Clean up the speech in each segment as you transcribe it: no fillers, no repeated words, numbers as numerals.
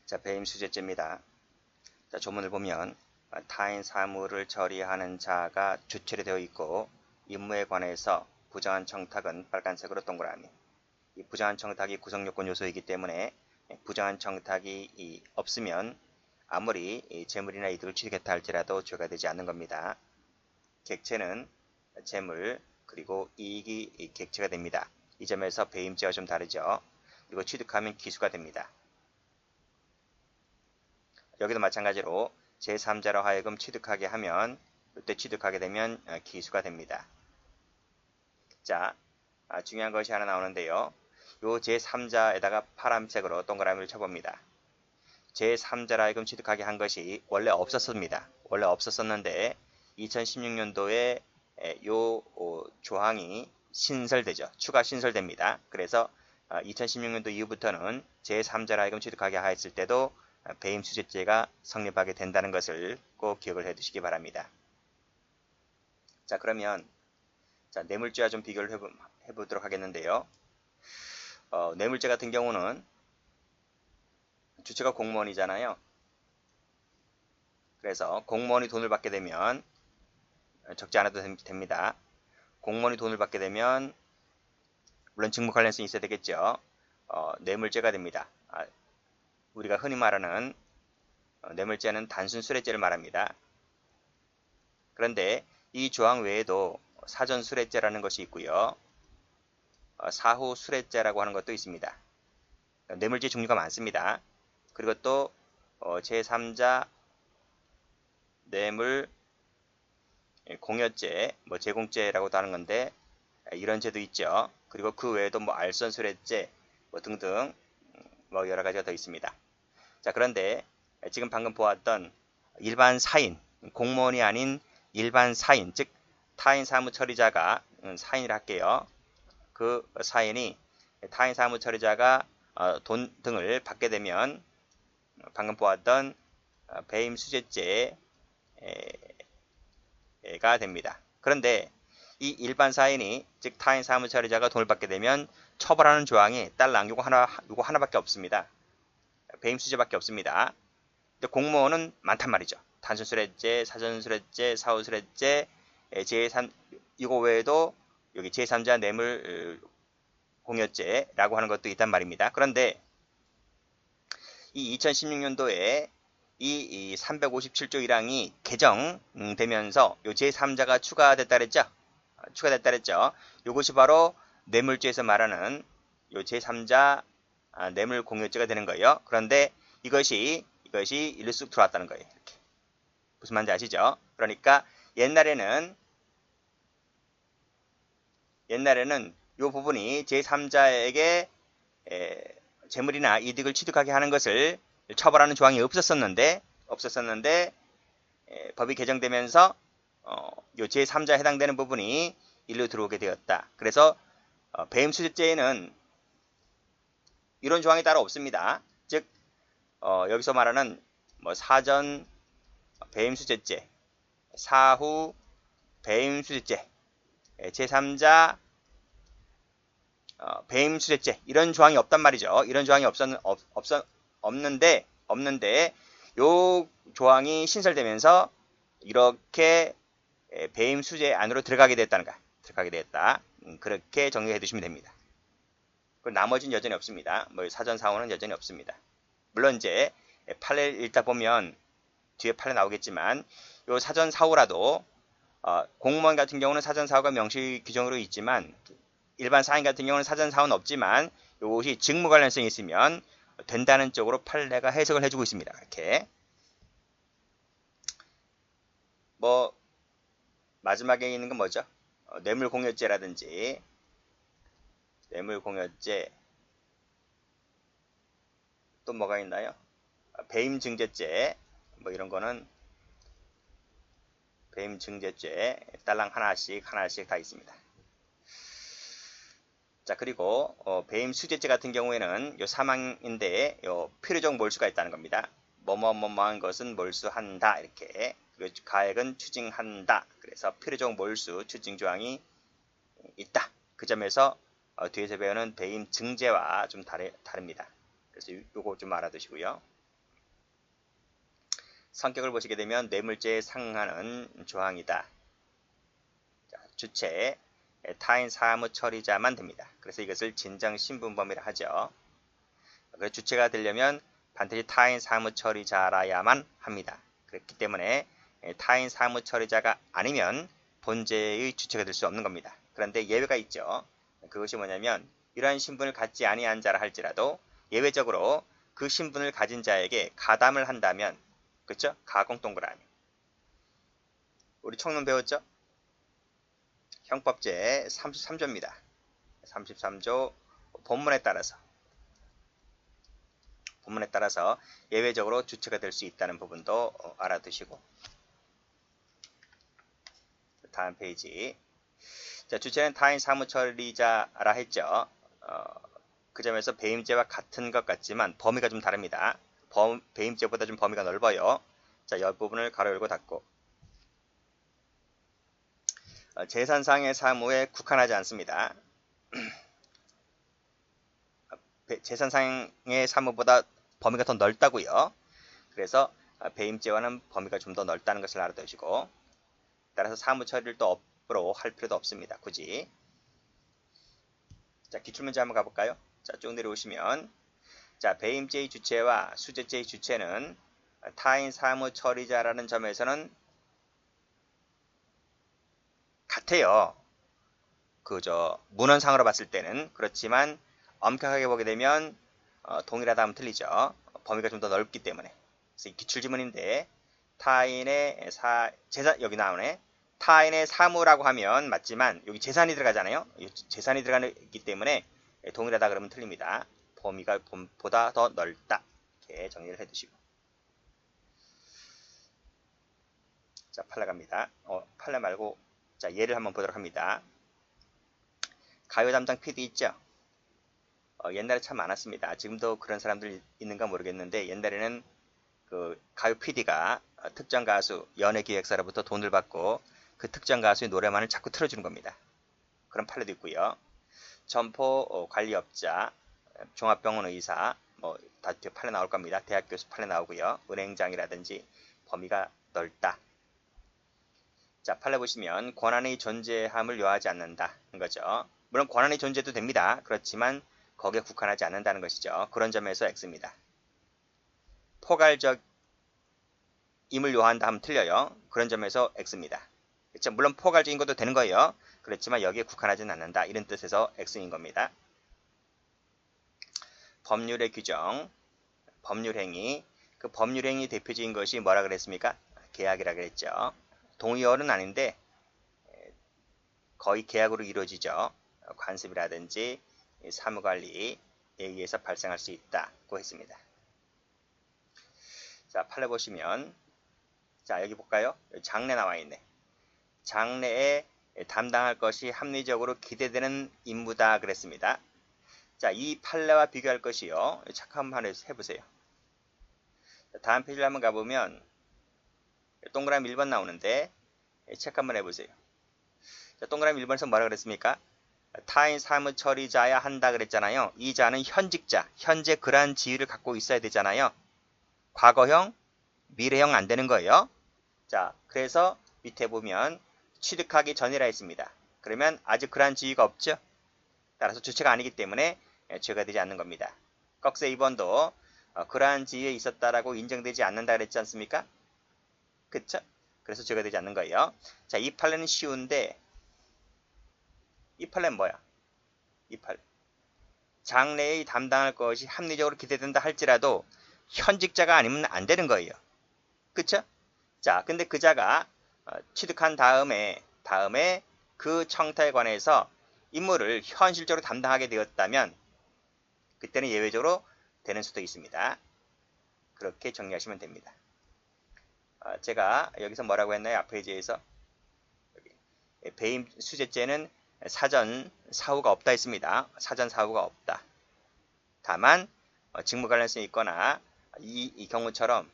자, 배임 수재죄입니다. 자, 조문을 보면 타인 사무를 처리하는 자가 주체로 되어 있고 임무에 관해서 부정한 청탁은 빨간색으로 동그라미. 이 부정한 청탁이 구성요건 요소이기 때문에 부정한 청탁이 없으면 아무리 재물이나 이득을 취득했다 할지라도 죄가 되지 않는 겁니다. 객체는 재물 그리고 이익이 객체가 됩니다. 이 점에서 배임죄와 좀 다르죠. 그리고 취득하면 기수가 됩니다. 여기도 마찬가지로 제3자로 하여금 취득하게 하면 이때 취득하게 되면 기수가 됩니다. 자, 중요한 것이 하나 나오는데요. 요 제3자에다가 파란색으로 동그라미를 쳐봅니다. 제3자로 하여금 취득하게 한 것이 원래 없었습니다. 원래 없었었는데 2016년도에 요 조항이 신설되죠. 추가 신설됩니다. 그래서 2016년도 이후부터는 제3자로 하여금 취득하게 하였을 때도 배임수재죄가 성립하게 된다는 것을 꼭 기억을 해 두시기 바랍니다. 자, 그러면 뇌물죄와 좀 비교를 해보도록 하겠는데요. 뇌물죄 같은 경우는 주체가 공무원이잖아요. 그래서 공무원이 돈을 받게 되면 적지 않아도 됩니다. 공무원이 돈을 받게 되면 물론 직무 관련성이 있어야 되겠죠. 뇌물죄가 됩니다. 우리가 흔히 말하는 뇌물죄는 단순 수뢰죄를 말합니다. 그런데 이 조항 외에도 사전 수뢰죄라는 것이 있고요. 사후 수뢰죄라고 하는 것도 있습니다. 뇌물죄 종류가 많습니다. 그리고 또 제3자 뇌물 공여죄, 제공죄라고도 하는 건데 이런 죄도 있죠. 그리고 그 외에도 알선 수뢰죄 등등 여러 가지가 더 있습니다. 자, 그런데 지금 방금 보았던 일반 사인, 공무원이 아닌 일반 사인, 즉 타인 사무 처리자가 사인을 할게요. 그 사인이 타인 사무 처리자가 돈 등을 받게 되면 방금 보았던 배임 수재죄가 됩니다. 그런데 이 일반 사인이 즉 타인 사무 처리자가 돈을 받게 되면 처벌하는 조항이 딸랑 요거 하나밖에 없습니다. 배임 수재밖에 없습니다. 근데 공무원은 많단 말이죠. 단순 수뢰죄, 사전 수뢰죄, 사후 수뢰죄, 제3 이거 외에도 여기 제3자 뇌물 공여죄라고 하는 것도 있단 말입니다. 그런데 이 2016년도에 이 357조 1항이 개정되면서 요 제3자가 추가됐다 그랬죠? 추가됐다 그랬죠? 이것이 바로 뇌물죄에서 말하는 요 제3자 뇌물 공여죄가 되는 거예요. 그런데 이것이 일로 쑥 들어왔다는 거예요. 이렇게. 무슨 말인지 아시죠? 그러니까 옛날에는 이 부분이 제3자에게 재물이나 이득을 취득하게 하는 것을 처벌하는 조항이 없었었는데 법이 개정되면서 요 제3자에 해당되는 부분이 일로 들어오게 되었다. 그래서 배임수재죄에는 이런 조항이 따로 없습니다. 즉 여기서 말하는 사전 배임수재죄, 사후 배임수재죄, 제3자 배임수재죄 이런 조항이 없단 말이죠. 이런 조항이 없는데 요 조항이 신설되면서 이렇게 배임수재 안으로 들어가게 됐다. 그렇게 정리해 두시면 됩니다. 그리고 나머지는 여전히 없습니다. 사전 사후는 여전히 없습니다. 물론 이제 판례 읽다 보면 뒤에 판례 나오겠지만 요 사전 사후라도 공무원 같은 경우는 사전 사후가 명시 규정으로 있지만 일반 사인 같은 경우는 사전 사후는 없지만 이것이 직무 관련성이 있으면 된다는 쪽으로 판례가 해석을 해주고 있습니다. 이렇게 마지막에 있는 건 뭐죠? 뇌물공여죄라든지 뇌물공여죄 또 뭐가 있나요? 배임증제죄 이런 거는 배임증제죄 딸랑 하나씩 다 있습니다. 자, 그리고 배임수재죄 같은 경우에는 요 사망인데 요 필요적 몰수가 있다는 겁니다. 뭐뭐뭐뭐한 것은 몰수한다 이렇게. 그리고 가액은 추징한다. 그래서 필요적 몰수 추징 조항이 있다. 그 점에서 뒤에서 배우는 배임증제와 좀 다릅니다. 그래서 요거 좀 알아두시고요. 성격을 보시게 되면 뇌물죄에 상응하는 조항이다. 자, 주체, 타인 사무 처리자만 됩니다. 그래서 이것을 진정신분범이라 하죠. 그래서 주체가 되려면 반드시 타인 사무 처리자라야만 합니다. 그렇기 때문에 타인 사무 처리자가 아니면 본죄의 주체가 될 수 없는 겁니다. 그런데 예외가 있죠. 그것이 뭐냐면 이러한 신분을 갖지 아니한 자라 할지라도 예외적으로 그 신분을 가진 자에게 가담을 한다면, 그렇죠? 가공 동그라미. 우리 청론 배웠죠? 형법제 33조입니다. 33조 본문에 따라서 예외적으로 주체가 될 수 있다는 부분도 알아두시고. 다음 페이지. 자, 주체는 타인 사무처리자라 했죠. 그 점에서 배임죄와 같은 것 같지만 범위가 좀 다릅니다. 배임죄보다 좀 범위가 넓어요. 자, 이 부분을 가로 열고 닫고. 재산상의 사무에 국한하지 않습니다. 재산상의 사무보다 범위가 더 넓다고요. 그래서 배임죄와는 범위가 좀 더 넓다는 것을 알아두시고, 따라서 사무 처리를 또 업으로 할 필요도 없습니다. 굳이. 자, 기출문제 한번 가볼까요? 자, 쭉 내려오시면, 자, 배임죄의 주체와 수재죄의 주체는 타인 사무 처리자라는 점에서는 같아요. 문헌상으로 봤을 때는. 그렇지만 엄격하게 보게 되면 동일하다 하면 틀리죠. 범위가 좀 더 넓기 때문에. 그래서 이 기출지문인데 타인의 여기 나오네. 타인의 사무라고 하면 맞지만 여기 재산이 들어가잖아요. 재산이 들어가기 때문에 동일하다 그러면 틀립니다. 범위가 보다 더 넓다. 이렇게 정리를 해두시고. 자, 판례 갑니다. 판례 말고 자, 예를 한번 보도록 합니다. 가요 담당 PD 있죠? 옛날에 참 많았습니다. 지금도 그런 사람들 있는가 모르겠는데 옛날에는 그 가요 PD가 특정 가수 연예기획사로부터 돈을 받고 그 특정 가수의 노래만을 자꾸 틀어주는 겁니다. 그런 판례도 있고요. 점포 관리업자, 종합병원 의사, 다 판례 나올 겁니다. 대학 교수 판례 나오고요. 은행장이라든지 범위가 넓다. 자, 판례 보시면 권한의 존재함을 요하지 않는다는 거죠. 물론 권한의 존재도 됩니다. 그렇지만 거기에 국한하지 않는다는 것이죠. 그런 점에서 X입니다. 포괄적 임을 요한다 하면 틀려요. 그런 점에서 X입니다. 그렇죠? 물론 포괄적인 것도 되는 거예요. 그렇지만 여기에 국한하지는 않는다. 이런 뜻에서 X인 겁니다. 법률의 규정, 법률행위. 그 법률행위 대표적인 것이 뭐라 그랬습니까? 계약이라 그랬죠. 동의어는 아닌데 거의 계약으로 이루어지죠. 관습이라든지 사무관리에 의해서 발생할 수 있다고 했습니다. 자, 판례 보시면 자, 여기 볼까요? 장래 나와 있네. 장래에 담당할 것이 합리적으로 기대되는 임무다 그랬습니다. 자, 이 판례와 비교할 것이요. 체크 한번 해보세요. 다음 페이지를 한번 가보면 동그라미 1번 나오는데 체크 한번 해보세요. 자, 동그라미 1번에서 뭐라 그랬습니까? 타인 사무 처리자야 한다 그랬잖아요. 이 자는 현직자, 현재 그러한 지위를 갖고 있어야 되잖아요. 과거형, 미래형 안 되는 거예요. 자, 그래서 밑에 보면 취득하기 전이라 했습니다. 그러면 아직 그러한 지위가 없죠. 따라서 주체가 아니기 때문에 죄가 되지 않는 겁니다. 꺽쇠 2번도 그러한 지위에 있었다라고 인정되지 않는다 그랬지 않습니까? 그쵸? 그래서 죄가 되지 않는 거예요. 자, 이 판례는 쉬운데 이 판례는 뭐야? 이 판례. 장래에 담당할 것이 합리적으로 기대된다 할지라도 현직자가 아니면 안 되는 거예요. 그쵸? 자, 근데 그 자가 취득한 다음에 그 청탁에 관해서 임무를 현실적으로 담당하게 되었다면 그때는 예외적으로 되는 수도 있습니다. 그렇게 정리하시면 됩니다. 제가 여기서 뭐라고 했나요? 앞 페이지에서 배임 수재죄는 사전 사후가 없다 했습니다. 사전 사후가 없다. 다만 직무 관련성이 있거나 이 경우처럼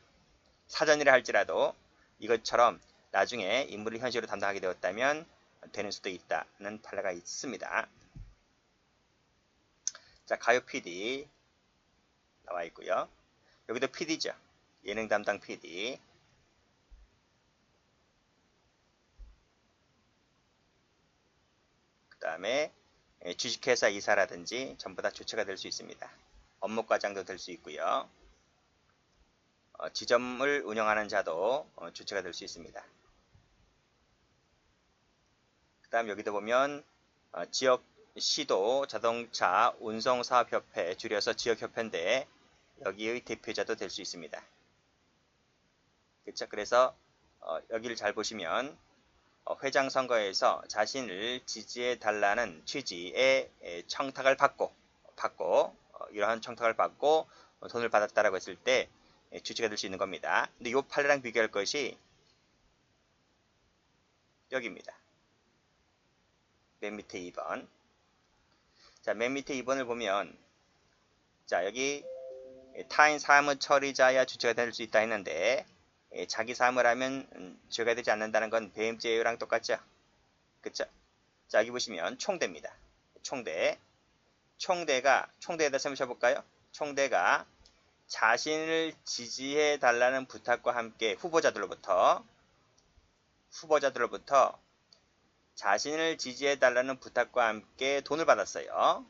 사전이라 할지라도 이것처럼 나중에 임무를 현실로 담당하게 되었다면 되는 수도 있다는 판례가 있습니다. 자, 가요 PD 나와 있고요. 여기도 PD죠. 예능 담당 PD. 다음에 주식회사 이사라든지 전부 다 주체가 될 수 있습니다. 업무과장도 될 수 있고요. 지점을 운영하는 자도 주체가 될 수 있습니다. 그 다음 여기도 보면 지역 시도 자동차 운송사업협회, 줄여서 지역협회인데 여기의 대표자도 될 수 있습니다. 그렇죠? 그래서 여기를 잘 보시면 회장 선거에서 자신을 지지해 달라는 취지의 청탁을 받고 이러한 청탁을 받고 돈을 받았다라고 했을 때 주체가 될 수 있는 겁니다. 근데 이 판례랑 비교할 것이 여기입니다. 맨 밑에 2번. 자, 맨 밑에 2번을 보면 자, 여기 타인 사무 처리자야 주체가 될 수 있다 했는데 자기 사무를 하면 죄가 되지 않는다는 건 배임죄랑 똑같죠? 그쵸? 자, 여기 보시면 총대입니다. 총대에다 한번 쳐볼까요? 총대가 자신을 지지해 달라는 부탁과 함께 후보자들로부터 자신을 지지해 달라는 부탁과 함께 돈을 받았어요.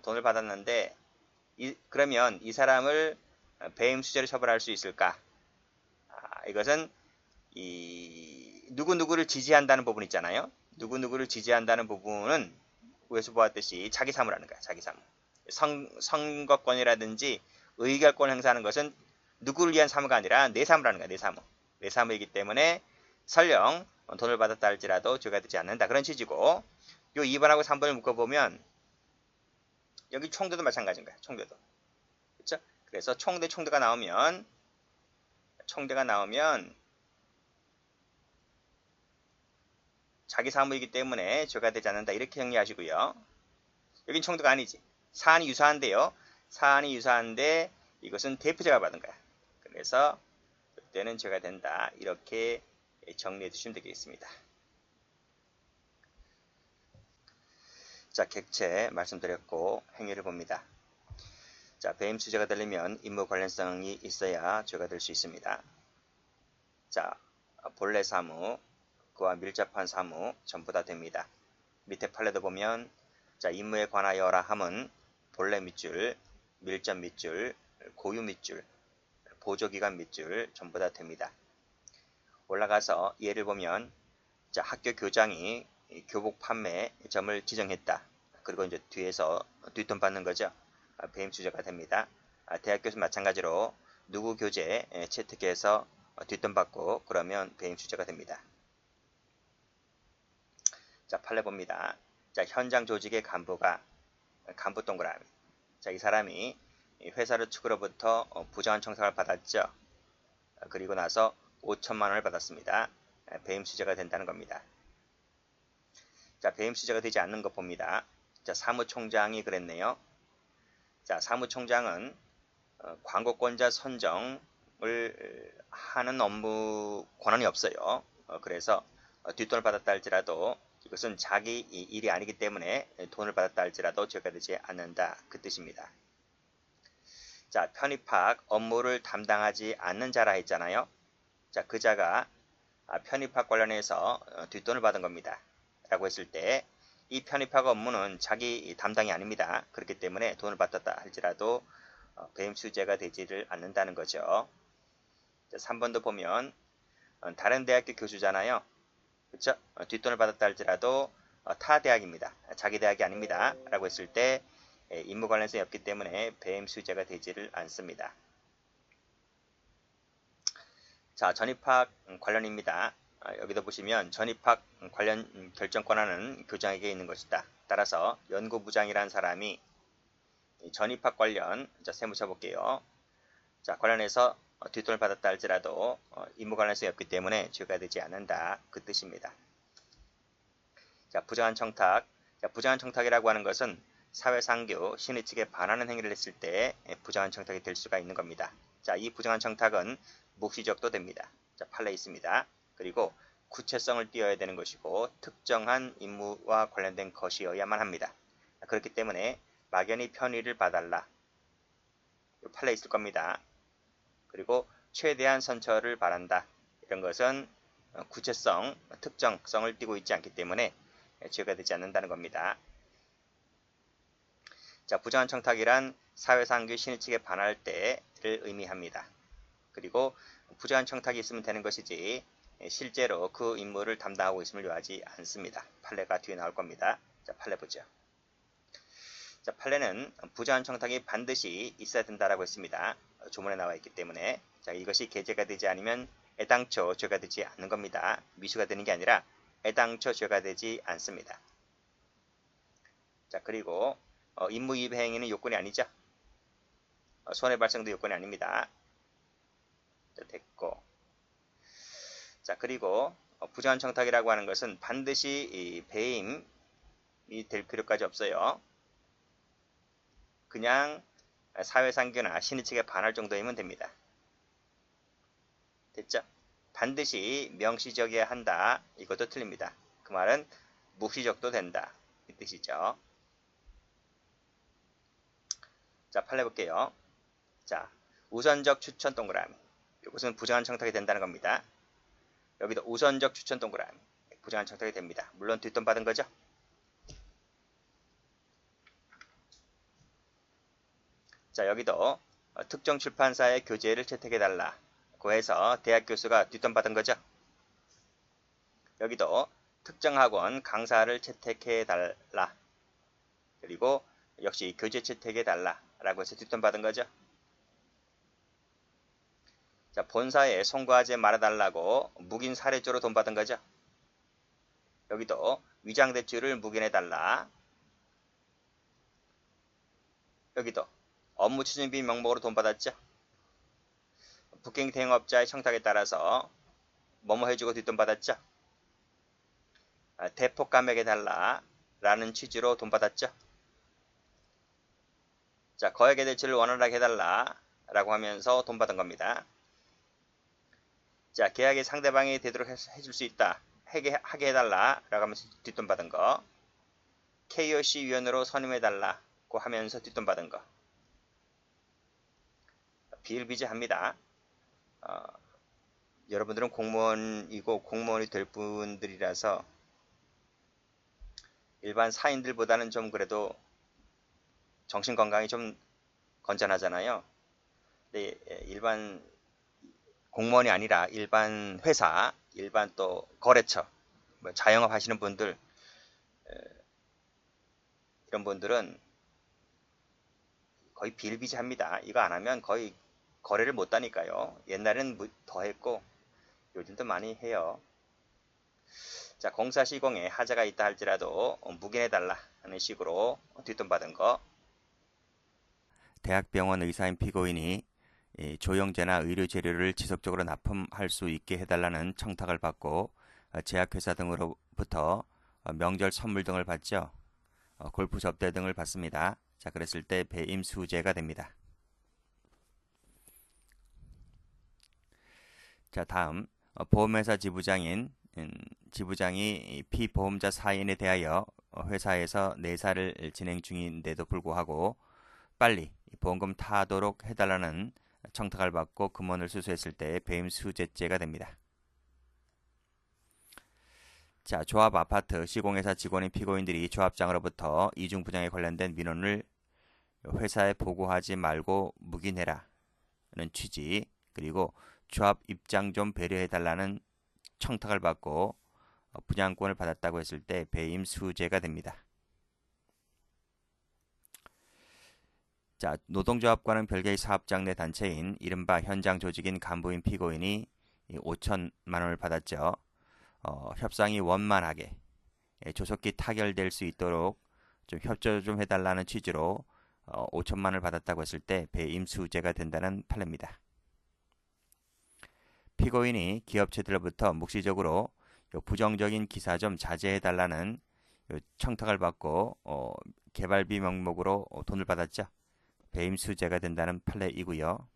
돈을 받았는데 그러면 이 사람을 배임 수재로 처벌할 수 있을까? 이것은 누구누구를 지지한다는 부분 있잖아요. 누구누구를 지지한다는 부분은 위에서 보았듯이 자기 사무라는 거야. 자기 사무. 선거권이라든지 의결권을 행사하는 것은 누구를 위한 사무가 아니라 내 사무라는 거야. 내 사무. 내 사무이기 때문에 설령 돈을 받았다 할지라도 죄가 되지 않는다. 그런 취지고 요 2번하고 3번을 묶어보면 여기 총대도 마찬가지인 거야. 총대도. 그렇죠? 그래서 총대가 나오면 자기 사무이기 때문에 죄가 되지 않는다. 이렇게 정리하시고요. 여긴 총대가 아니지. 사안이 유사한데요. 사안이 유사한데 이것은 대표자가 받은 거야. 그래서 그때는 죄가 된다. 이렇게 정리해 주시면 되겠습니다. 자, 객체 말씀드렸고 행위를 봅니다. 자, 배임 수재가 되려면 임무 관련성이 있어야 죄가 될 수 있습니다. 자, 본래 사무, 그와 밀접한 사무 전부 다 됩니다. 밑에 판례도 보면 자, 임무에 관하여라 함은 본래 밑줄, 밀접 밑줄, 고유 밑줄, 보조기간 밑줄 전부 다 됩니다. 올라가서 예를 보면 자, 학교 교장이 교복 판매 점을 지정했다. 그리고 이제 뒤에서 뒷돈 받는 거죠. 배임 수재가 됩니다. 대학교에서 마찬가지로 누구 교재 채택해서 뒷돈 받고 그러면 배임 수재가 됩니다. 자, 판례 봅니다. 자, 현장 조직의 간부 동그라미. 자, 이 사람이 회사를 측으로부터 부정한 청탁을 받았죠. 그리고 나서 5천만 원을 받았습니다. 배임 수재가 된다는 겁니다. 자, 배임 수재가 되지 않는 것 봅니다. 자, 사무총장이 그랬네요. 자, 사무총장은 광고권자 선정을 하는 업무 권한이 없어요. 그래서 뒷돈을 받았다 할지라도 이것은 자기 일이 아니기 때문에 돈을 받았다 할지라도 죄가 되지 않는다. 그 뜻입니다. 자, 편입학 업무를 담당하지 않는 자라 했잖아요. 자, 그 자가 편입학 관련해서 뒷돈을 받은 겁니다. 라고 했을 때 이 편입학 업무는 자기 담당이 아닙니다. 그렇기 때문에 돈을 받았다 할지라도 배임 수재가 되지를 않는다는 거죠. 자, 3번도 보면 다른 대학교 교수잖아요. 그렇죠? 뒷돈을 받았다 할지라도 타 대학입니다. 자기 대학이 아닙니다. 라고 했을 때 임무 관련성이 없기 때문에 배임 수재가 되지를 않습니다. 자, 전입학 관련입니다. 여기도 보시면 전입학 관련 결정 권한은 교장에게 있는 것이다. 따라서 연구부장이라는 사람이 전입학 관련 세무 쳐볼게요. 자, 관련해서 뒷돈을 받았다 할지라도 임무 관련성이 없기 때문에 죄가 되지 않는다. 그 뜻입니다. 자, 부정한 청탁. 자, 부정한 청탁이라고 하는 것은 사회상규, 신의 측에 반하는 행위를 했을 때 부정한 청탁이 될 수가 있는 겁니다. 자, 이 부정한 청탁은 묵시적도 됩니다. 자, 판례 있습니다. 그리고 구체성을 띄어야 되는 것이고 특정한 임무와 관련된 것이어야만 합니다. 그렇기 때문에 막연히 편의를 봐달라. 판례 있을 겁니다. 그리고 최대한 선처를 바란다. 이런 것은 구체성, 특정성을 띠고 있지 않기 때문에 죄가 되지 않는다는 겁니다. 자, 부정한 청탁이란 사회상규 신의 측에 반할 때를 의미합니다. 그리고 부정한 청탁이 있으면 되는 것이지 실제로 그 임무를 담당하고 있음을 요하지 않습니다. 판례가 뒤에 나올 겁니다. 자, 판례 보죠. 자, 판례는 부정한 청탁이 반드시 있어야 된다라고 했습니다. 조문에 나와 있기 때문에 자, 이것이 계제가 되지 않으면 애당초 죄가 되지 않는 겁니다. 미수가 되는 게 아니라 애당초 죄가 되지 않습니다. 자, 그리고 임무이입 행위는 요건이 아니죠. 손해 발생도 요건이 아닙니다. 자, 됐고. 자, 그리고 부정한 청탁이라고 하는 것은 반드시 배임이 될 필요까지 없어요. 그냥 사회상규나 신의 측에 반할 정도이면 됩니다. 됐죠? 반드시 명시적이어야 한다. 이것도 틀립니다. 그 말은 묵시적도 된다. 이 뜻이죠. 자, 판례 볼게요. 자, 우선적 추천 동그라미. 이것은 부정한 청탁이 된다는 겁니다. 여기도 우선적 추천 동그라미. 부정한 청탁이 됩니다. 물론 뒷돈 받은 거죠. 자, 여기도 특정 출판사의 교재를 채택해달라고 해서 대학 교수가 뒷돈 받은 거죠. 여기도 특정 학원 강사를 채택해달라. 그리고 역시 교재 채택해달라라고 해서 뒷돈 받은 거죠. 자, 본사에 송구하지 말아달라고 묵인 사례조로 돈 받은 거죠. 여기도 위장대출을 묵인해달라. 여기도 업무 추진비 명목으로 돈 받았죠. 북행 대행업자의 청탁에 따라서 뭐뭐 해주고 뒷돈 받았죠. 대폭 감액해달라 라는 취지로 돈 받았죠. 자, 거액의 대출을 원활하게 해달라 라고 하면서 돈 받은 겁니다. 자, 계약이 상대방이 되도록 해줄 수 있다. 하게 해달라 라고 하면서 뒷돈 받은 거. KOC 위원으로 선임해달라고 하면서 뒷돈 받은 거. 비일비재합니다. 여러분들은 공무원이고 공무원이 될 분들이라서 일반 사인들보다는 좀 그래도 정신건강이 좀 건전하잖아요. 근데 일반 공무원이 아니라 일반 회사, 일반 또 거래처, 자영업 하시는 분들, 이런 분들은 거의 비일비재합니다. 이거 안 하면 거의 거래를 못 하니까요. 옛날에는 더 했고 요즘도 많이 해요. 자, 공사 시공에 하자가 있다 할지라도 묵인해달라 하는 식으로 뒷돈 받은 거. 대학병원 의사인 피고인이 조영제나 의료재료를 지속적으로 납품할 수 있게 해달라는 청탁을 받고 제약회사 등으로부터 명절 선물 등을 받죠. 골프 접대 등을 받습니다. 자, 그랬을 때 배임수재가 됩니다. 자, 다음 보험회사 지부장이 피보험자 사인에 대하여 회사에서 내사를 진행 중인데도 불구하고 빨리 보험금 타도록 해달라는 청탁을 받고 금원을 수수했을 때 배임수재죄가 됩니다. 자, 조합 아파트 시공회사 직원인 피고인들이 조합장으로부터 이중부정에 관련된 민원을 회사에 보고하지 말고 묵인해라는 취지, 그리고 조합 입장 좀 배려해달라는 청탁을 받고 분양권을 받았다고 했을 때 배임수재가 됩니다. 자, 노동조합과는 별개의 사업장 내 단체인 이른바 현장 조직인 간부인 피고인이 5천만 원을 받았죠. 협상이 원만하게 조속히 타결될 수 있도록 좀 협조 좀 해달라는 취지로 5천만 원을 받았다고 했을 때 배임수재가 된다는 판례입니다. 피고인이 기업체들로부터 묵시적으로 부정적인 기사 좀 자제해달라는 청탁을 받고 개발비 명목으로 돈을 받았죠. 배임수재가 된다는 판례이고요.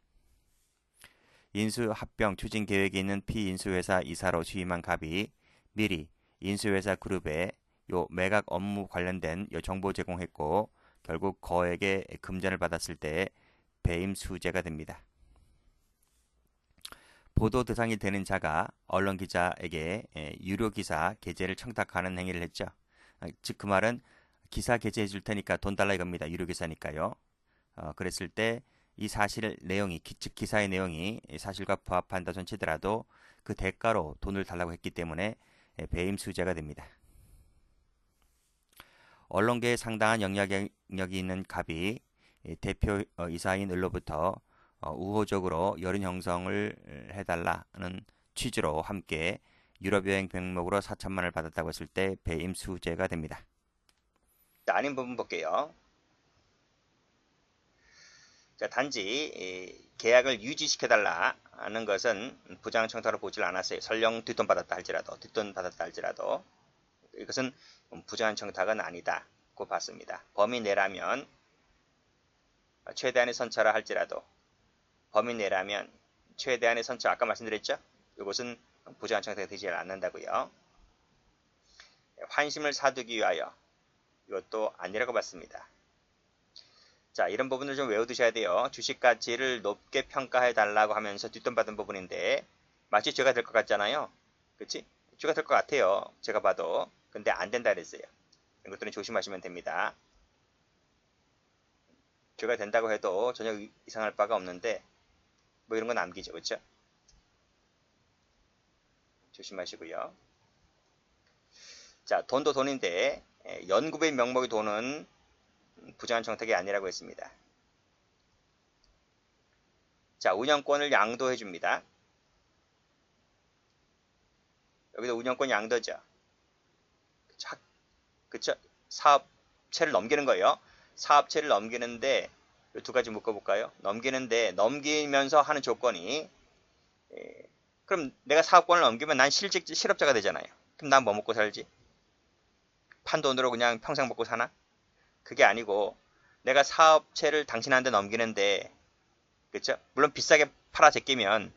인수합병 추진 계획이 있는 피인수회사 이사로 취임한 갑이 미리 인수회사 그룹에 매각 업무 관련된 정보 제공했고 결국 거액의 금전을 받았을 때 배임수재가 됩니다. 보도 대상이 되는 자가 언론 기자에게 유료 기사 게재를 청탁하는 행위를 했죠. 즉 그 말은 기사 게재해 줄 테니까 돈 달라 이겁니다. 유료 기사니까요. 그랬을 때 이 사실 내용이 즉 기사의 내용이 사실과 부합한다 손치더라도 그 대가로 돈을 달라고 했기 때문에 배임수재가 됩니다. 언론계에 상당한 영향력이 있는 갑이 대표 이사인 을로부터 우호적으로 여론 형성을 해달라는 취지로 함께 유럽 여행 명목으로 4천만 원을 받았다고 했을 때 배임수재가 됩니다. 아닌 부분 볼게요. 자, 단지 계약을 유지시켜달라 하는 것은 부정청탁으로 보질 않았어요. 설령 뒷돈 받았다 할지라도 이것은 부정한 청탁은 아니다고 봤습니다. 범위 내라면 최대한의 선처라 할지라도 범위 내라면 최대한의 선처 아까 말씀드렸죠? 이것은 부정한 청탁이 되지 않는다고요. 환심을 사두기 위하여 이것도 아니라고 봤습니다. 자, 이런 부분을 좀 외워두셔야 돼요. 주식 가치를 높게 평가해 달라고 하면서 뒷돈 받은 부분인데 마치 죄가 될 것 같잖아요. 그치? 죄가 될 것 같아요. 제가 봐도. 근데 안 된다 그랬어요. 이런 것들은 조심하시면 됩니다. 죄가 된다고 해도 전혀 이상할 바가 없는데 뭐 이런 건 남기죠. 그렇죠? 조심하시고요. 자, 돈도 돈인데 연구부의 명목의 돈은 부정한 청탁이 아니라고 했습니다. 자, 운영권을 양도해 줍니다. 여기도 운영권 양도죠. 그쵸? 사업체를 넘기는 거예요. 사업체를 넘기는데 두 가지 묶어볼까요? 넘기면서 하는 조건이 그럼 내가 사업권을 넘기면 난 실업자가 되잖아요. 그럼 난 뭐 먹고 살지? 판 돈으로 그냥 평생 먹고 사나? 그게 아니고 내가 사업체를 당신한테 넘기는데 그쵸? 물론 비싸게 팔아 제끼면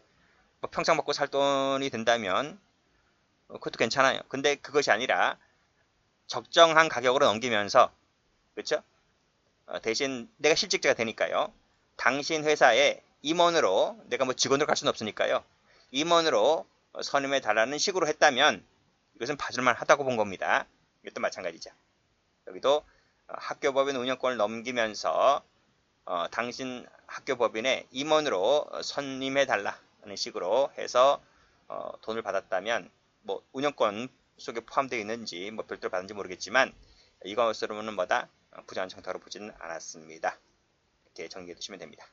뭐 평생 먹고 살 돈이 된다면 그것도 괜찮아요. 근데 그것이 아니라 적정한 가격으로 넘기면서 그쵸? 대신 내가 실직자가 되니까요. 당신 회사에 임원으로 내가 뭐 직원으로 갈 수는 없으니까요. 임원으로 선임해 달라는 식으로 했다면 이것은 봐줄만 하다고 본 겁니다. 이것도 마찬가지죠. 여기도 학교법인 운영권을 넘기면서 당신 학교법인의 임원으로 선임해 달라는 식으로 해서 돈을 받았다면 뭐 운영권 속에 포함되어 있는지 뭐 별도로 받은지 모르겠지만 이것으로는 뭐다 부정한 청탁으로 보지는 않았습니다. 이렇게 정리해 두시면 됩니다.